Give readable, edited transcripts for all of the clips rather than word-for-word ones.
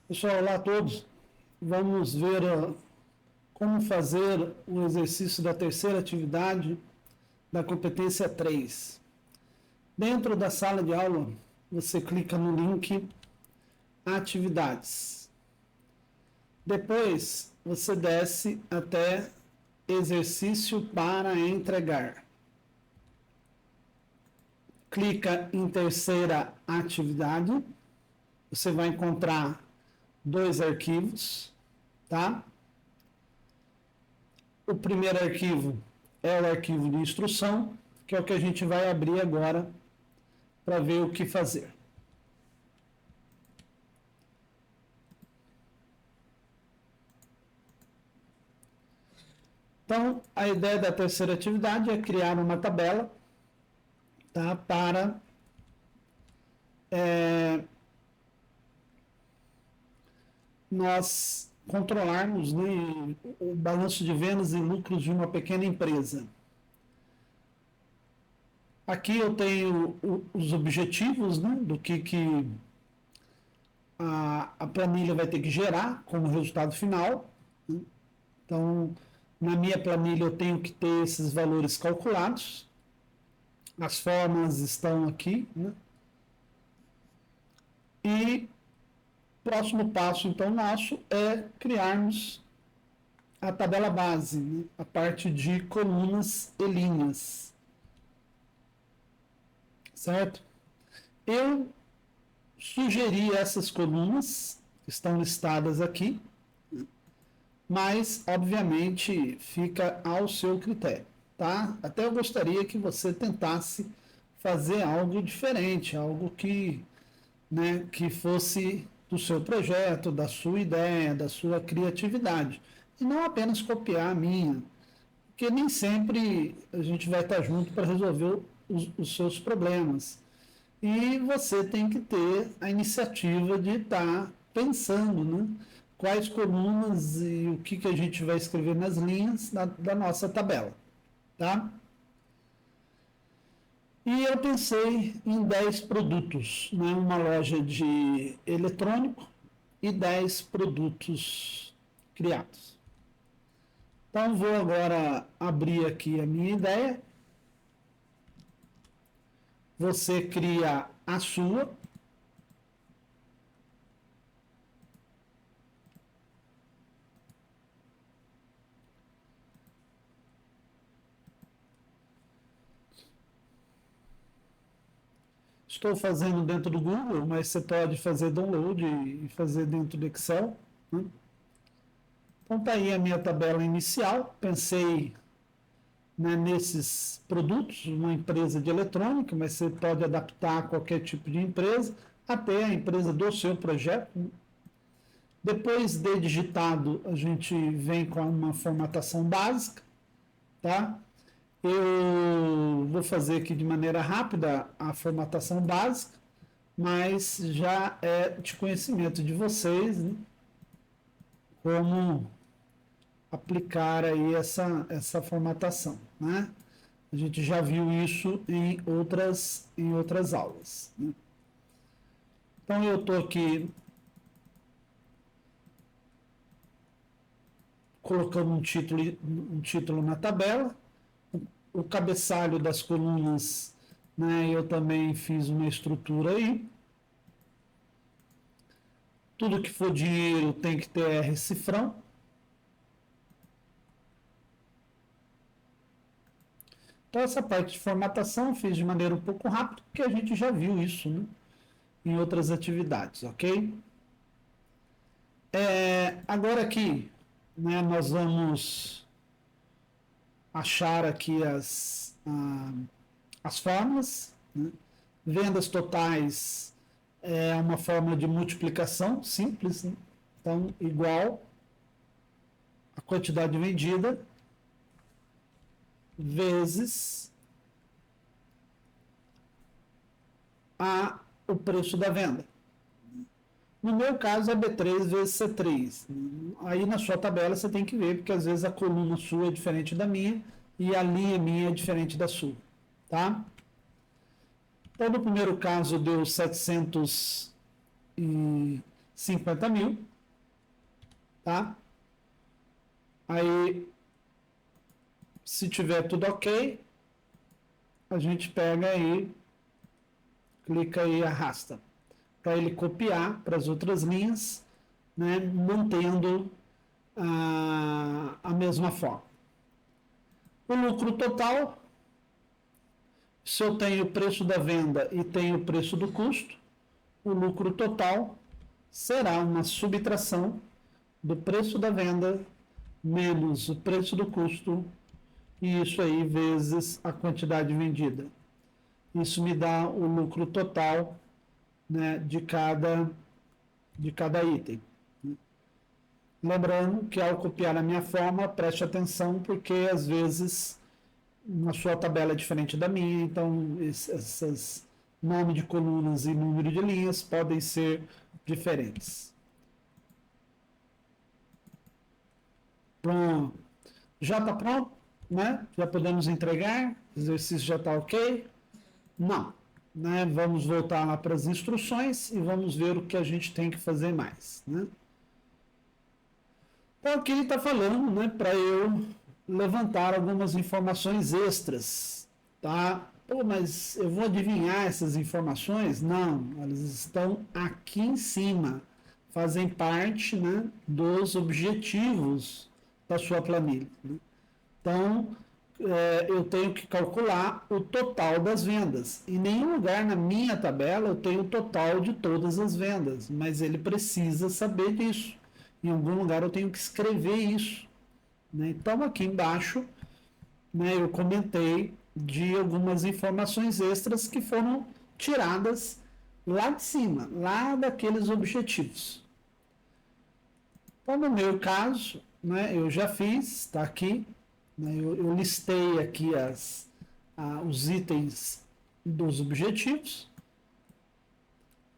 Pessoal, olá a todos. Vamos ver como fazer o exercício da terceira atividade da competência 3. Dentro da sala de aula, você clica no link Atividades. Depois, você desce até Exercício para entregar. Clica em terceira atividade. Você vai encontrar dois arquivos, tá? O primeiro arquivo é o arquivo de instrução, que é o que a gente vai abrir agora para ver o que fazer. Então, a ideia da terceira atividade é criar uma tabela, tá, para nós controlarmos, né, o balanço de vendas e lucros de uma pequena empresa. Aqui eu tenho os objetivos, né, do que a planilha vai ter que gerar como resultado final. Né? Então, na minha planilha eu tenho que ter esses valores calculados. As formas estão aqui, né? E próximo passo, então, nosso é criarmos a tabela base, né? A parte de colunas e linhas. Certo? Eu sugeri essas colunas, que estão listadas aqui, mas, obviamente, fica ao seu critério, tá? Até eu gostaria que você tentasse fazer algo diferente, algo que, né, que fosse do seu projeto, da sua ideia, da sua criatividade, e não apenas copiar a minha, porque nem sempre a gente vai estar junto para resolver os seus problemas. E você tem que ter a iniciativa de estar pensando, né? Quais colunas e o que a gente vai escrever nas linhas da nossa tabela, tá? E eu pensei em 10 produtos, né? Uma loja de eletrônico e 10 produtos criados. Então vou agora abrir aqui a minha ideia. Você cria a sua. Estou fazendo dentro do Google, mas você pode fazer download e fazer dentro do Excel. Né? Então está aí a minha tabela inicial. Pensei, né, nesses produtos, uma empresa de eletrônica, mas você pode adaptar a qualquer tipo de empresa, até a empresa do seu projeto. Depois de digitado, a gente vem com uma formatação básica, tá? Eu vou fazer aqui de maneira rápida a formatação básica, mas já é de conhecimento de vocês, né, como aplicar aí essa formatação, né? A gente já viu isso em outras aulas. Né? Então eu estou aqui colocando um título na tabela, o cabeçalho das colunas, né, eu também fiz uma estrutura aí. Tudo que for dinheiro tem que ter R cifrão. Então essa parte de formatação eu fiz de maneira um pouco rápida, porque a gente já viu isso, né, em outras atividades, ok? Agora aqui, né, nós vamos achar aqui as fórmulas. Né? Vendas totais é uma fórmula de multiplicação simples, né? Então, igual a quantidade vendida vezes o preço da venda. No meu caso é B3 vezes C3. Aí na sua tabela você tem que ver, porque às vezes a coluna sua é diferente da minha e a linha minha é diferente da sua. Tá? Então no primeiro caso deu 750 50 mil, tá? Aí, se tiver tudo ok, a gente pega aí, clica aí e arrasta para ele copiar para as outras linhas, né, mantendo a mesma forma. O lucro total, se eu tenho o preço da venda e tenho o preço do custo, o lucro total será uma subtração do preço da venda menos o preço do custo, e isso aí vezes a quantidade vendida. Isso me dá o lucro total, né, de cada item. Lembrando que ao copiar a minha forma, preste atenção, porque às vezes a sua tabela é diferente da minha, então esses nome de colunas e número de linhas podem ser diferentes. Pronto. Já está pronto? Né? Já podemos entregar? O exercício já está ok? Não. Né? Vamos voltar lá para as instruções e vamos ver o que a gente tem que fazer mais. Né? Então aqui ele está falando, né, para eu levantar algumas informações extras, tá? Pô, mas eu vou adivinhar essas informações? Não, elas estão aqui em cima, fazem parte, né, dos objetivos da sua planilha. Né? Então, eu tenho que calcular o total das vendas. Em nenhum lugar na minha tabela eu tenho o total de todas as vendas, mas ele precisa saber disso. Em algum lugar eu tenho que escrever isso. Né? Então, aqui embaixo, né, eu comentei de algumas informações extras que foram tiradas lá de cima, lá daqueles objetivos. Então, no meu caso, né, eu já fiz, está aqui, né, eu listei aqui os itens dos objetivos.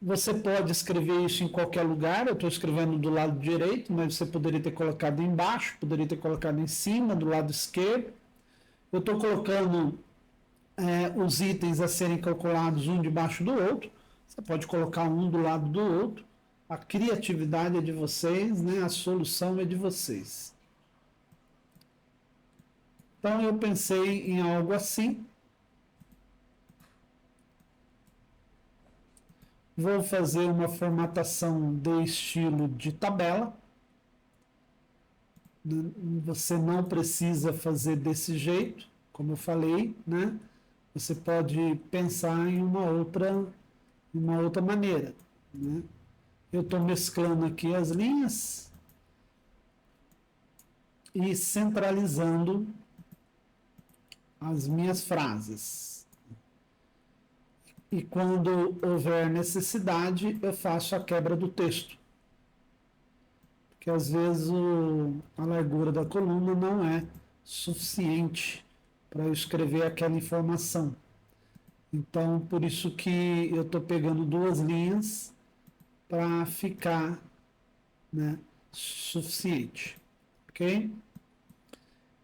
Você pode escrever isso em qualquer lugar, eu estou escrevendo do lado direito, mas você poderia ter colocado embaixo, poderia ter colocado em cima, do lado esquerdo. Eu estou colocando os itens a serem calculados um debaixo do outro, você pode colocar um do lado do outro, a criatividade é de vocês, né? A solução é de vocês. Então eu pensei em algo assim. Vou fazer uma formatação de estilo de tabela. Você não precisa fazer desse jeito, como eu falei, né? Você pode pensar em uma outra maneira, né? Eu estou mesclando aqui as linhas e centralizando as minhas frases. E quando houver necessidade, eu faço a quebra do texto. Porque às vezes a largura da coluna não é suficiente para eu escrever aquela informação. Então, por isso que eu estou pegando duas linhas para ficar, né, suficiente. Ok?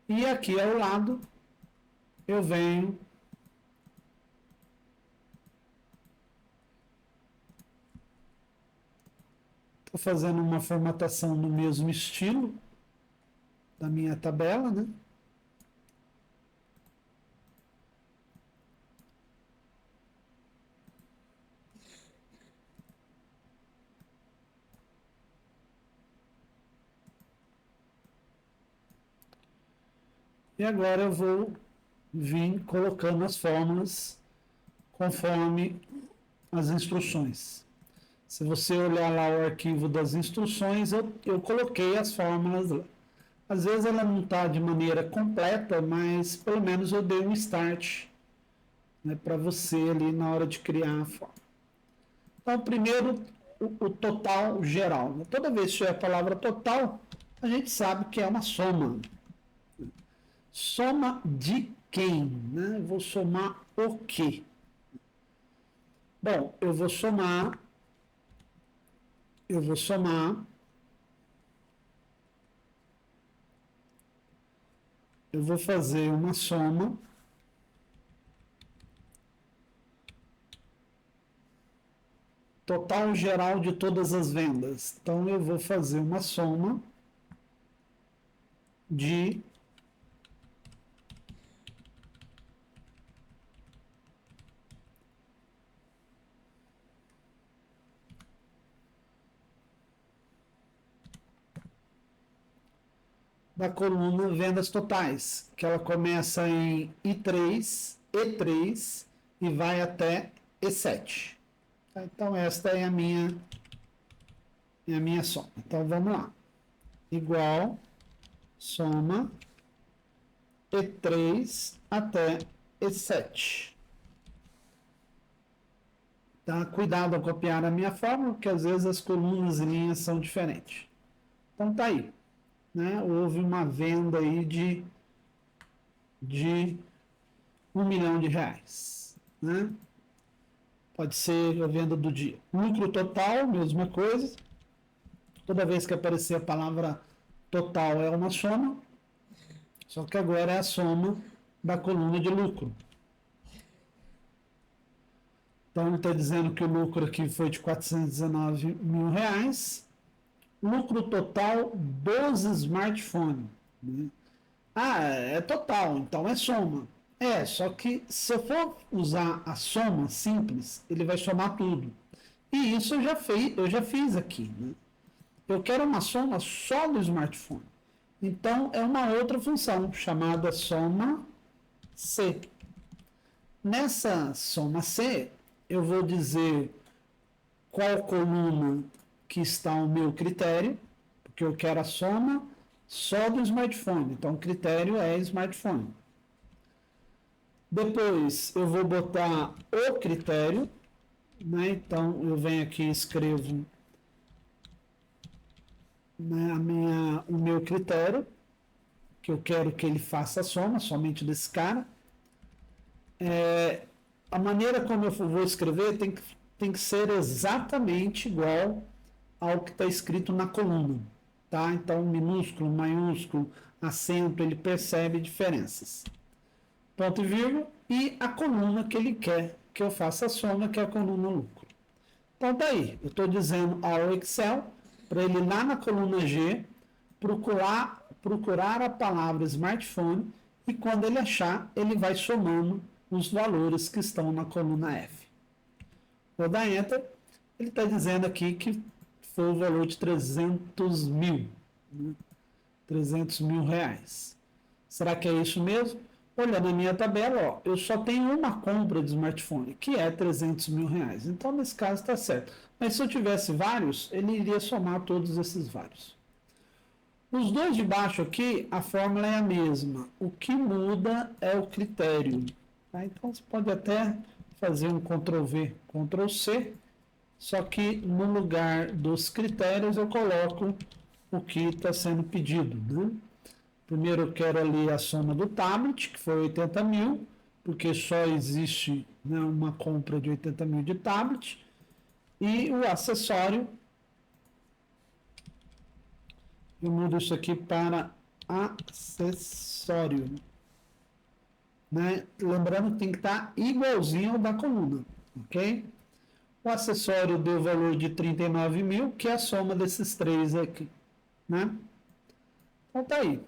E aqui ao lado, eu venho estou fazendo uma formatação no mesmo estilo da minha tabela, né? E agora eu vou vir colocando as fórmulas conforme as instruções. Se você olhar lá o arquivo das instruções, eu coloquei as fórmulas lá. Às vezes ela não está de maneira completa, mas pelo menos eu dei um start, né, para você ali na hora de criar a fórmula. Então, primeiro, o total geral. Né? Toda vez que tiver a palavra total, a gente sabe que é uma soma. Soma de quem? Né? Eu vou somar o quê? Bom, eu vou somar eu vou fazer uma soma total geral de todas as vendas. Então, eu vou fazer uma soma de da coluna vendas totais, que ela começa em I3, E3 e vai até E7. Então, esta é a minha soma. Então, vamos lá. Igual, soma, E3 até E7. Tá? Cuidado ao copiar a minha fórmula, porque às vezes as colunas e linhas são diferentes. Então, tá aí. Né? Houve uma venda aí de R$ 1 milhão. Né? Pode ser a venda do dia. Lucro total, mesma coisa. Toda vez que aparecer a palavra total é uma soma, só que agora é a soma da coluna de lucro. Então, ele está dizendo que o lucro aqui foi de R$ 419 mil. Lucro total dos smartphones. Né? Ah, é total, então é soma. Só que se eu for usar a soma simples, ele vai somar tudo. E isso eu já fiz aqui. Né? Eu quero uma soma só do smartphone. Então, é uma outra função chamada soma C. Nessa soma C, eu vou dizer qual coluna que está o meu critério, porque eu quero a soma só do smartphone. Então, o critério é smartphone. Depois, eu vou botar o critério, né? Então, eu venho aqui e escrevo, né, o meu critério, que eu quero que ele faça a soma, somente desse cara. A maneira como eu vou escrever tem que ser exatamente igual ao que está escrito na coluna. Tá? Então, minúsculo, maiúsculo, acento, ele percebe diferenças. Ponto e vírgula, e a coluna que ele quer que eu faça a soma, que é a coluna lucro. Então, daí, eu estou dizendo ao Excel, para ele lá na coluna G, procurar a palavra smartphone, e quando ele achar, ele vai somando os valores que estão na coluna F. Vou dar Enter, ele está dizendo aqui que foi o valor de 300 mil. Né? 300 mil reais. Será que é isso mesmo? Olhando a minha tabela, ó, eu só tenho uma compra de smartphone, que é 300 mil reais. Então, nesse caso, está certo. Mas se eu tivesse vários, ele iria somar todos esses vários. Os dois de baixo aqui, a fórmula é a mesma. O que muda é o critério. Tá? Então, você pode até fazer um Ctrl+V, Ctrl+C, só que no lugar dos critérios eu coloco o que está sendo pedido. Né? Primeiro eu quero ali a soma do tablet, que foi 80 mil, porque só existe, né, uma compra de 80 mil de tablet. E o acessório, eu mudo isso aqui para acessório. Né? Lembrando que tem que estar igualzinho ao da coluna, ok? O acessório deu valor de 39 mil, que é a soma desses três aqui. Né? Então tá aí.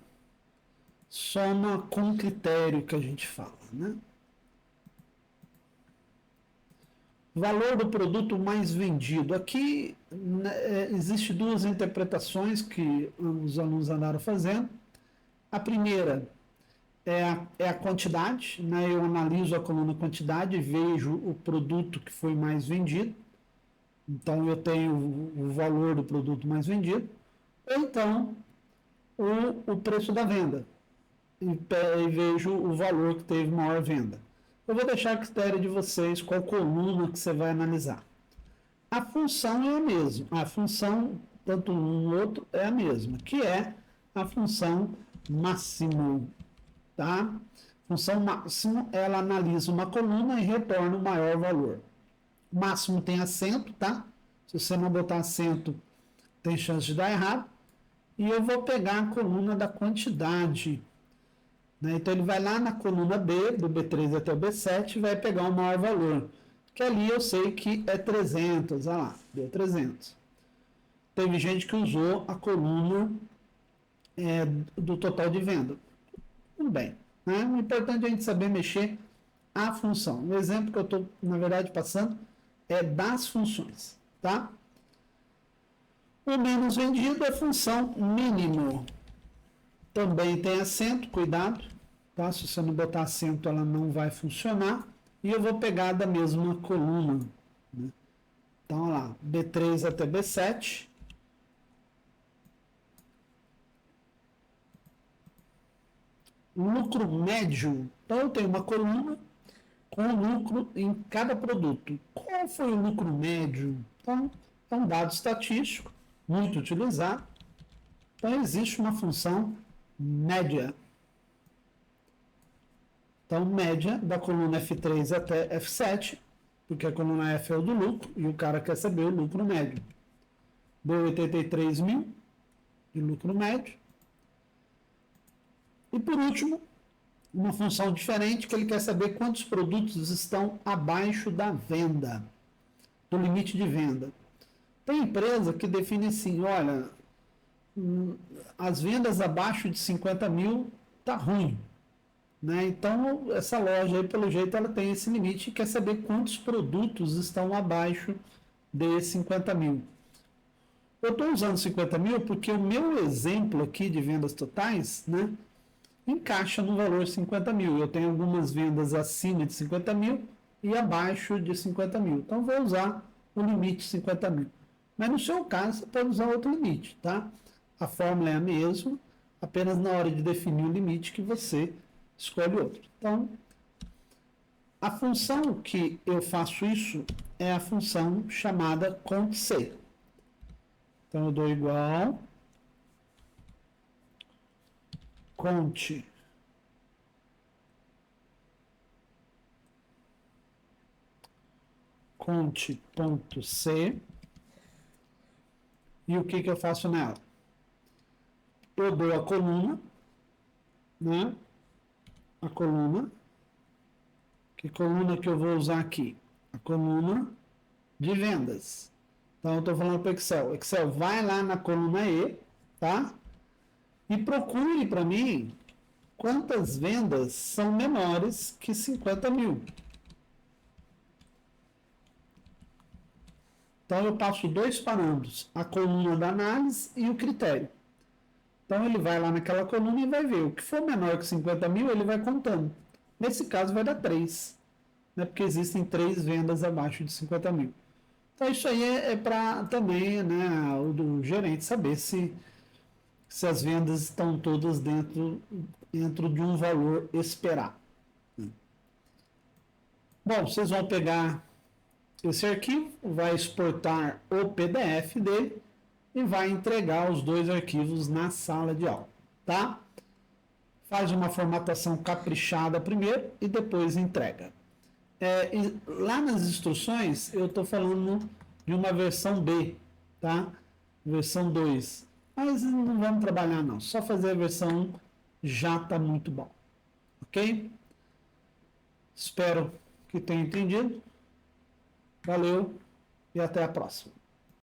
Soma com critério que a gente fala. Né? Valor do produto mais vendido. Aqui, né, existe duas interpretações que os alunos andaram fazendo. A primeira é a quantidade, né? Eu analiso a coluna quantidade e vejo o produto que foi mais vendido. Então, eu tenho o valor do produto mais vendido. Ou então, o preço da venda. E vejo o valor que teve maior venda. Eu vou deixar a critério de vocês qual coluna que você vai analisar. A função é a mesma. A função, tanto um ou outro, é a mesma, que é a função máximo. Tá? Função máximo, ela analisa uma coluna e retorna o maior valor. O máximo tem acento, tá? Se você não botar acento, tem chance de dar errado. E eu vou pegar a coluna da quantidade. Né? Então, ele vai lá na coluna B, do B3 até o B7, e vai pegar o maior valor, que ali eu sei que é 300, olha lá, deu 300. Teve gente que usou a coluna do total de venda. Tudo bem, né? O importante é a gente saber mexer a função. O exemplo que eu estou, na verdade, passando é das funções, tá? O menos vendido é função mínimo. Também tem acento, cuidado, tá? Se você não botar acento, ela não vai funcionar. E eu vou pegar da mesma coluna, né? Então, olha lá, B3 até B7. Lucro médio. Então, eu tenho uma coluna com lucro em cada produto. Qual foi o lucro médio? Então, é um dado estatístico, muito utilizado. Então, existe uma função média. Então, média da coluna F3 até F7, porque a coluna F é o do lucro e o cara quer saber o lucro médio. Deu 83 mil de lucro médio. E por último, uma função diferente que ele quer saber quantos produtos estão abaixo da venda, do limite de venda. Tem empresa que define assim, olha, as vendas abaixo de 50 mil tá ruim. Né? Então, essa loja aí, pelo jeito, ela tem esse limite e quer saber quantos produtos estão abaixo de 50 mil. Eu estou usando 50 mil porque o meu exemplo aqui de vendas totais, né, encaixa no valor 50 mil. Eu tenho algumas vendas acima de 50 mil e abaixo de 50 mil. Então, vou usar o limite 50 mil. Mas no seu caso, você pode usar outro limite, tá? A fórmula é a mesma, apenas na hora de definir o limite que você escolhe outro. Então, a função que eu faço isso é a função chamada cont_c. Então, eu dou igual cont cont.c e o que eu faço nela? Eu dou a coluna, né? A coluna. Que coluna que eu vou usar aqui? A coluna de vendas. Então, eu estou falando para o Excel. Excel, vai lá na coluna E, tá? E procure para mim quantas vendas são menores que 50 mil. Então, eu passo dois parâmetros, a coluna da análise e o critério. Então, ele vai lá naquela coluna e vai ver. O que for menor que 50 mil, ele vai contando. Nesse caso, vai dar 3, né? Porque existem 3 vendas abaixo de 50 mil. Então, isso aí é para também, né, o do gerente saber se as vendas estão todas dentro de um valor esperado. Bom, vocês vão pegar esse arquivo, vai exportar o PDF dele e vai entregar os 2 arquivos na sala de aula, tá? Faz uma formatação caprichada primeiro e depois entrega. Lá nas instruções eu estou falando de uma versão B, tá? Versão 2. Mas não vamos trabalhar não, só fazer a versão 1 já está muito bom, ok? Espero que tenha entendido. Valeu e até a próxima.